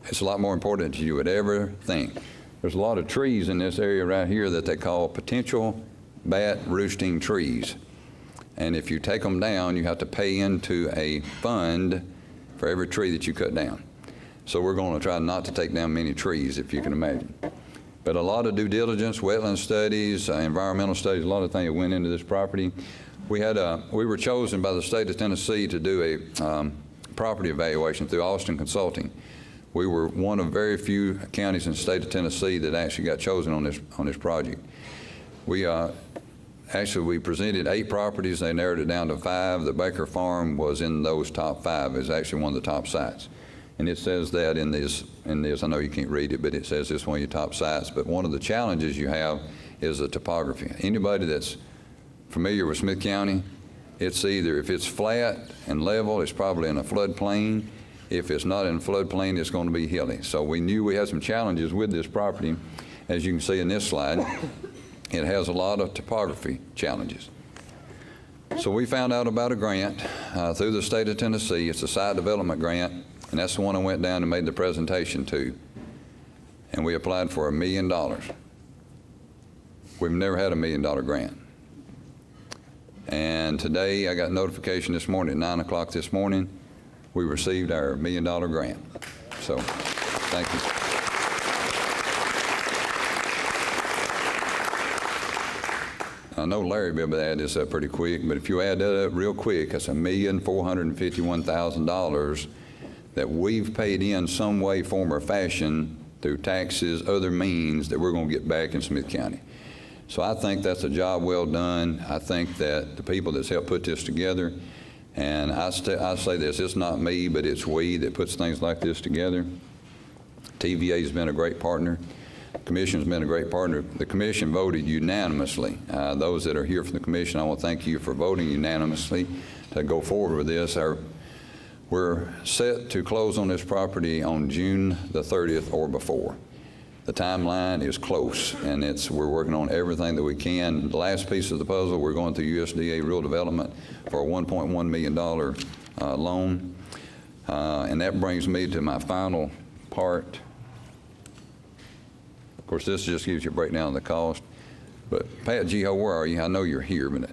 It's a lot more important than you would ever think. There's a lot of trees in this area right here that they call potential bat roosting trees. And if you take them down, you have to pay into a fund for every tree that you cut down. So we're going to try not to take down many trees, if you can imagine. But a lot of due diligence, wetland studies, environmental studies, a lot of things that went into this property. We were chosen by the state of Tennessee to do a property evaluation through Austin Consulting. We were one of very few counties in the state of Tennessee that actually got chosen on this project. We presented 8 properties. They narrowed it down to 5. The Baker Farm was in those top 5. It's actually one of the top sites. And it says that in this, I know you can't read it, but it says it's one of your top sites. But one of the challenges you have is the topography. Anybody that's familiar with Smith County, it's either, if it's flat and level, it's probably in a floodplain. If it's not in a floodplain, it's going to be hilly. So we knew we had some challenges with this property. As you can see in this slide, it has a lot of topography challenges. So we found out about a grant through the state of Tennessee. It's a site development grant, and that's the one I went down and made the presentation to. And we applied for $1 million. We've never had a $1 million grant. And today, I got notification this morning at 9 o'clock this morning, we received our $1 million grant. So, thank you. I know Larry will be able to add this up pretty quick, but if you add that up real quick, that's $1,451,000 that we've paid in some way, form, or fashion through taxes, other means that we're going to get back in Smith County. So I think that's a job well done. I think that the people that's helped put this together, and I say this, it's not me, but it's we that puts things like this together. TVA's been a great partner. Commission's been a great partner. The commission voted unanimously. Those that are here from the commission, I want to thank you for voting unanimously to go forward with this. We're set to close on this property on June the 30th or before. the timeline is close, and we're working on everything that we can. The last piece of the puzzle, we're going through USDA Rural Development for a $1.1 million loan. And that brings me to my final part. Of course, this just gives you a breakdown of the cost. But Pat Geo, where are you? I know you're here, but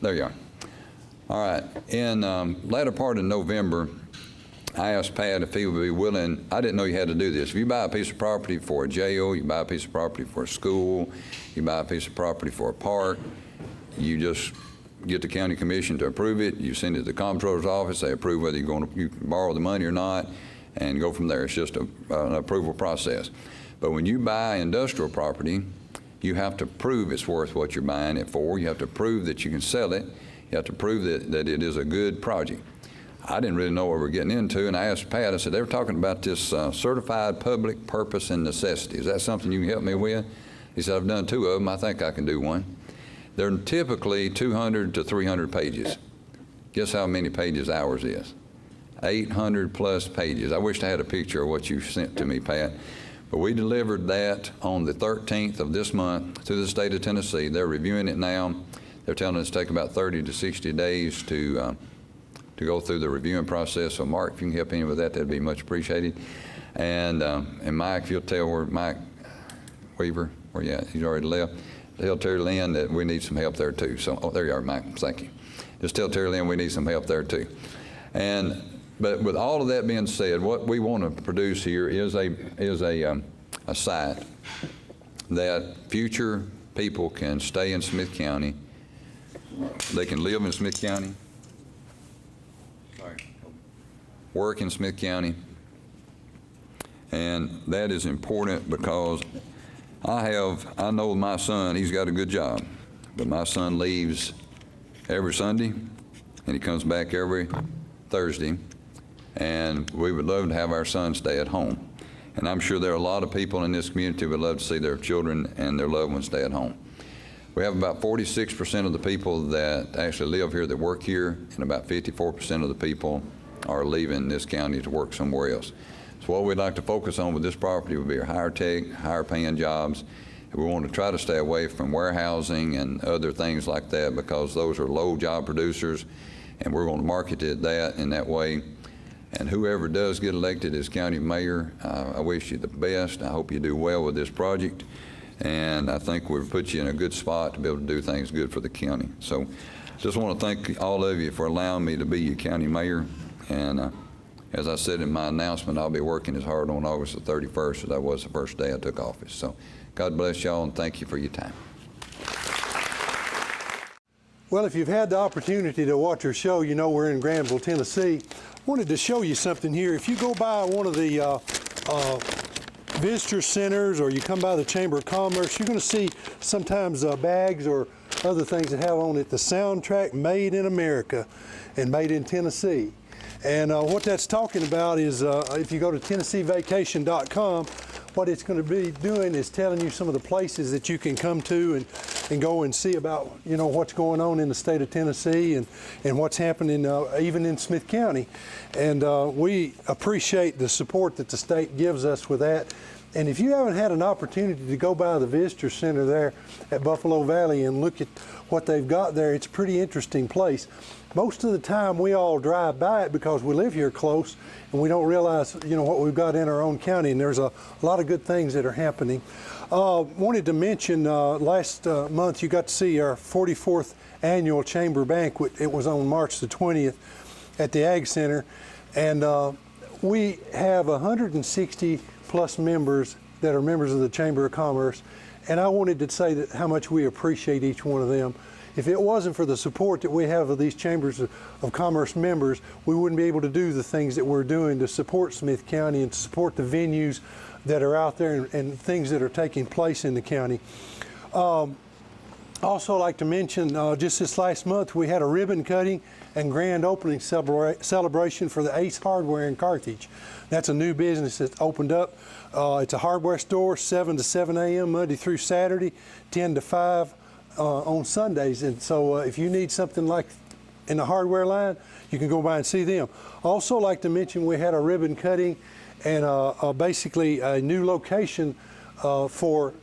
there you are. All right. In latter part of November, I asked Pat if he would be willing. I didn't know you had to do this. If you buy a piece of property for a jail, you buy a piece of property for a school, you buy a piece of property for a park, you just get the county commission to approve it. You send it to the comptroller's office. They approve whether you borrow the money or not, and go from there. It's just an approval process. But when you buy industrial property, you have to prove it's worth what you're buying it for. You have to prove that you can sell it. You have to prove that it is a good project. I didn't really know what we were getting into, and I asked Pat, I said, they were talking about this certified public purpose and necessity. Is that something you can help me with? He said, I've done 2 of them. I think I can do one. They're typically 200 to 300 pages. Guess how many pages ours is? 800 plus pages. I wish I had a picture of what you sent to me, Pat. But we delivered that on the 13th of this month to the state of Tennessee. They're reviewing it now. They're telling us to take about 30 to 60 days to go through the reviewing process. So Mark, if you can help any with that, that'd be much appreciated. And Mike, if you'll tell where Mike Weaver, where you at? He's already left. Tell Terry Lynn that we need some help there too. So, oh, there you are, Mike. Thank you. Just tell Terry Lynn we need some help there too. But with all of that being said, what we want to produce here is a site that future people can stay in Smith County. They can live in Smith County, work in Smith County, and that is important because I know my son, he's got a good job, but my son leaves every Sunday and he comes back every Thursday, and we would love to have our son stay at home. And I'm sure there are a lot of people in this community who would love to see their children and their loved ones stay at home. We have about 46% of the people that actually live here that work here, and about 54% of the people are leaving this county to work somewhere else. So what we'd like to focus on with this property would be higher tech, higher paying jobs. And we want to try to stay away from warehousing and other things like that, because those are low job producers, and we're going to market it in that way. And whoever does get elected as county mayor, I wish you the best. I hope you do well with this project. And I think we've put you in a good spot to be able to do things good for the county. So just want to thank all of you for allowing me to be your county mayor. And as I said in my announcement, I'll be working as hard on August the 31st as I was the first day I took office. So God bless y'all, and thank you for your time. Well, if you've had the opportunity to watch our show, you know we're in Granville, Tennessee. Wanted to show you something here. If you go by one of the visitor centers, or you come by the Chamber of Commerce, you're going to see sometimes bags or other things that have on it the soundtrack Made in America and Made in Tennessee. And what that's talking about is if you go to TennesseeVacation.com, what it's going to be doing is telling you some of the places that you can come to and go and see about, you know, what's going on in the state of Tennessee and what's happening even in Smith County. And we appreciate the support that the state gives us with that. And if you haven't had an opportunity to go by the visitor center there at Buffalo Valley and look at what they've got there, it's a pretty interesting place. Most of the time we all drive by it because we live here close and we don't realize, you know, what we've got in our own county, and there's a lot of good things that are happening. Wanted to mention last month you got to see our 44th annual Chamber Banquet. It was on March the 20th at the Ag Center, and we have 160 plus members that are members of the Chamber of Commerce, and I wanted to say that how much we appreciate each one of them. If it wasn't for the support that we have of these Chambers of Commerce members, we wouldn't be able to do the things that we're doing to support Smith County and to support the venues that are out there and things that are taking place in the county. Also like to mention, just this last month, we had a ribbon cutting and grand opening celebration for the Ace Hardware in Carthage. That's a new business that's opened up. It's a hardware store, 7 to 7 a.m. Monday through Saturday, 10 to 5 on Sundays. And so if you need something like in the hardware line, you can go by and see them. Also like to mention we had a ribbon cutting and basically a new location for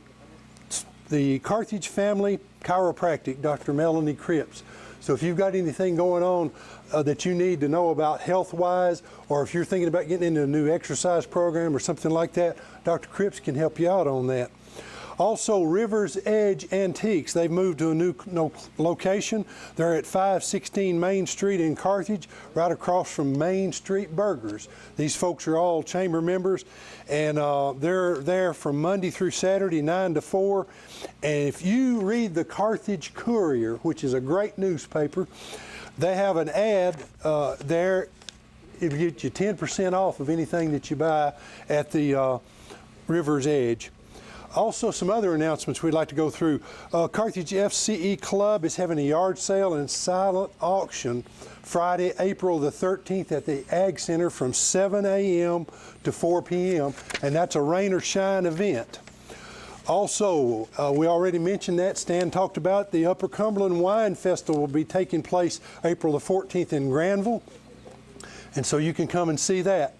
the Carthage Family Chiropractic, Dr. Melanie Cripps. So if you've got anything going on that you need to know about health-wise, or if you're thinking about getting into a new exercise program or something like that, Dr. Cripps can help you out on that. Also, River's Edge Antiques, they've moved to a new location. They're at 516 Main Street in Carthage, right across from Main Street Burgers. These folks are all chamber members, and they're there from Monday through Saturday, 9 to 4. And if you read the Carthage Courier, which is a great newspaper, they have an ad there. It'll get you 10% off of anything that you buy at the River's Edge. Also, some other announcements we'd like to go through. Carthage FCE Club is having a yard sale and silent auction Friday, April the 13th at the Ag Center from 7 a.m. to 4 p.m. and that's a rain or shine event. Also, we already mentioned that, Stan talked about, the Upper Cumberland Wine Festival will be taking place April the 14th in Granville, and so you can come and see that.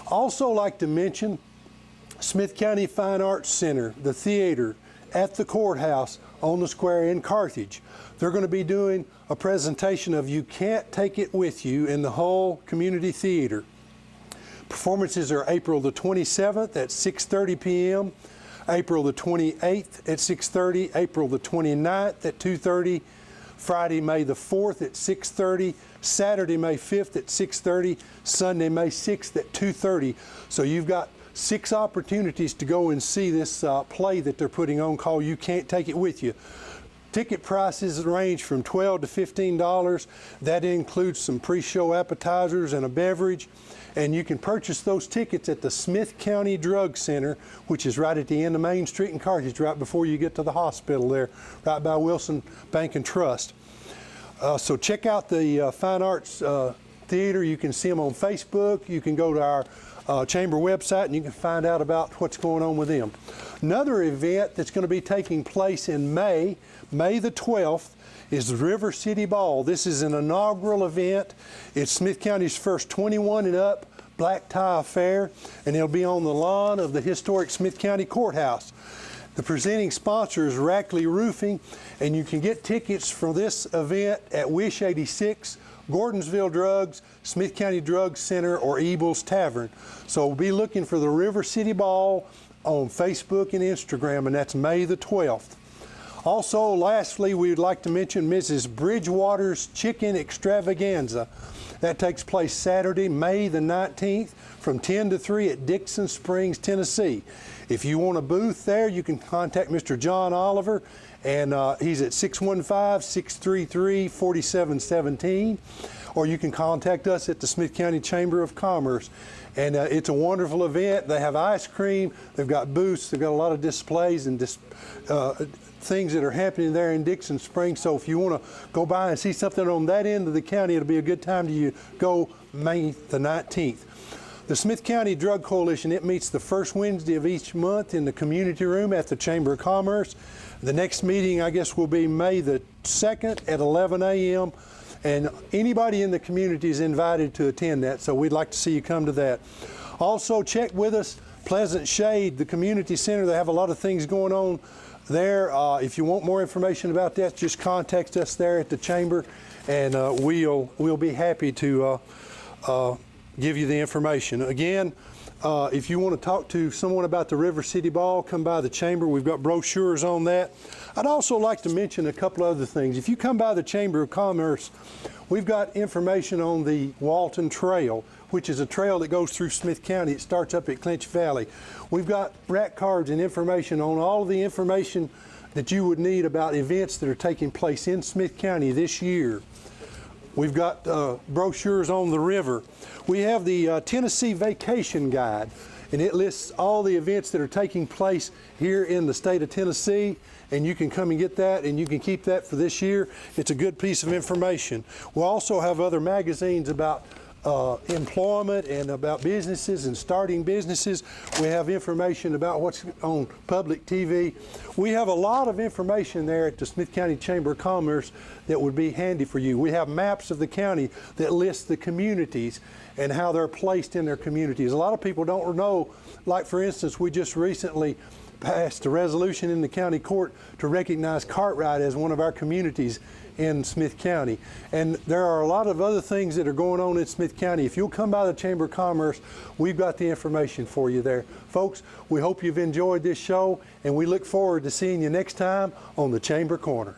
Also like to mention Smith County Fine Arts Center, the theater at the courthouse on the square in Carthage. They're going to be doing a presentation of You Can't Take It With You in the Hull Community Theater. Performances are April the 27th at 6:30 p.m., April the 28th at 6:30, April the 29th at 2:30, Friday, May the 4th at 6:30, Saturday, May 5th at 6:30, Sunday, May 6th at 2:30. So you've got 6 opportunities to go and see this play that they're putting on called You Can't Take It With You. Ticket prices range from $12 to $15. That includes some pre-show appetizers and a beverage. And you can purchase those tickets at the Smith County Drug Center, which is right at the end of Main Street in Carthage, right before you get to the hospital there, right by Wilson Bank and Trust. So check out the Fine Arts Theater. You can see them on Facebook. You can go to our chamber website and you can find out about what's going on with them. Another event that's going to be taking place in May the 12th, is the River City Ball. This is an inaugural event. It's Smith County's first 21 and up black tie affair, and it'll be on the lawn of the historic Smith County Courthouse. The presenting sponsor is Rackley Roofing, and you can get tickets for this event at Wish 86, Gordonsville Drugs, Smith County Drug Center, or Ebel's Tavern. So be looking for the River City Ball on Facebook and Instagram, and that's May the 12th. Also, lastly, we would like to mention Mrs. Bridgewater's Chicken Extravaganza. That takes place Saturday, May the 19th from 10 to 3 at Dixon Springs, Tennessee. If you want a booth there, you can contact Mr. John Oliver, and he's at 615-633-4717, or you can contact us at the Smith County Chamber of Commerce. And it's a wonderful event. They have ice cream, they've got booths, they've got a lot of displays and things that are happening there in Dixon Springs. So if you want to go by and see something on that end of the county, it'll be a good time to go May the 19th. The Smith County Drug Coalition, it meets the first Wednesday of each month in the community room at the Chamber of Commerce. The next meeting, I guess, will be May the 2nd at 11 a.m. And anybody in the community is invited to attend that, so we'd like to see you come to that. Also, check with us, Pleasant Shade, the community center. They have a lot of things going on there. If you want more information about that, just contact us there at the chamber, and we'll be happy to give you the information. Again, if you want to talk to someone about the River City Ball, come by the chamber. We've got brochures on that. I'd also like to mention a couple other things. If you come by the Chamber of Commerce, we've got information on the Walton Trail, which is a trail that goes through Smith County. It starts up at Clinch Valley. We've got rack cards and information on all of the information that you would need about events that are taking place in Smith County this year. We've got brochures on the river. We have the Tennessee Vacation Guide, and it lists all the events that are taking place here in the state of Tennessee, and you can come and get that, and you can keep that for this year. It's a good piece of information. We'll also have other magazines about employment and about businesses and starting businesses. We have information about what's on public TV. We have a lot of information there at the Smith County Chamber of Commerce that would be handy for you. We have maps of the county that list the communities and how they're placed in their communities. A lot of people don't know, like for instance, we just recently passed a resolution in the county court to recognize Cartwright as one of our communities in Smith County. And there are a lot of other things that are going on in Smith County. If you'll come by the Chamber of Commerce, we've got the information for you there. Folks, we hope you've enjoyed this show, and we look forward to seeing you next time on the Chamber Corner.